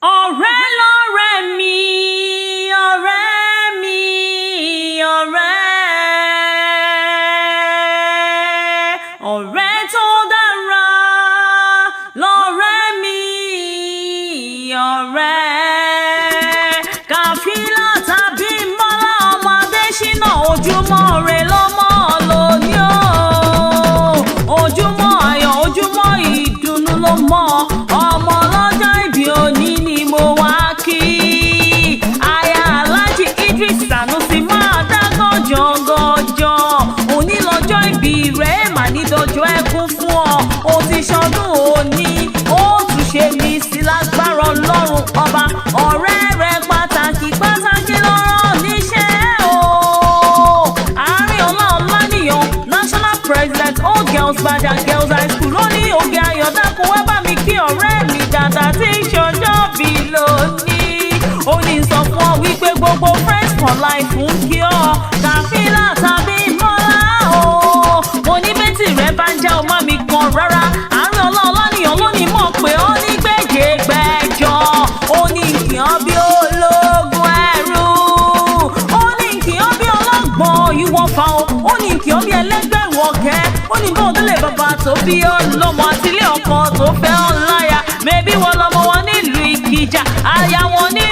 Ọ̀rẹ́ lọ̀rẹ́ mi, ọ̀rẹ́ mi, ọ̀rẹ́ tó dára lọ̀rẹ́ mi, ọ̀rẹ́. Kàfílà tàbí Mọ́lá ọmọ Adéṣínà, ojúmọ́ rẹ lọ́mọ lónìí o. Ojúmọ́ ayọ̀, ojúmọ́ ìdùnnú ló mọ́ ọmọ lọ́jọ́ ìbí òní ni mo wá kí. Aya Alhaji Idris Sanusi máa dá gànjàngànjọ. Òní lọ́jọ́ ìbí rẹ̀ mà ní dọjọ́ ẹkún fún ọ. O ti ṣọdún òní, ó tún ṣe mí sí lágbára Ọlọ́run ọba. Ọ̀rẹ́ rẹ pàtàkì pàtàkì lọ́rọ̀ níṣẹ́ o. Àárín ọlá Ọláníyàn, National President All Girls Bada Girls High School ló ní Òkè Ayọ̀ dákun wá bá mi kí ọ̀rẹ́ mi dáadáa tí ń ṣọjọ́ bí lónìí. Ó ní sọ fún ọ wípé gbogbo Friends for Life ń kí ọ. Kàfílà tàbí Mọ́lá o. Mo ní bẹ́tì rẹ bá ń já ọmọ mi kan rárá. Àárín ọlá Ọláníyàn ló ní mọ̀ pé ó ní gbèjègbèjọ. Ó ní kìyàn bí ológun ẹrú. Ó ní kìyàn bí ọlọ́gbọ̀n ìwọ̀fà o. Ó ní kìyàn bí ẹlẹ́gbẹ̀rún ọ̀kẹ́. Ó ní bóun délé bàbá tó bí ọlọ́mọ àtìlé ọkọ tó fẹ́ ọláya. Mẹ́bí wọn lọmọ wọn nílùú Ìkìjà, aya wọn ní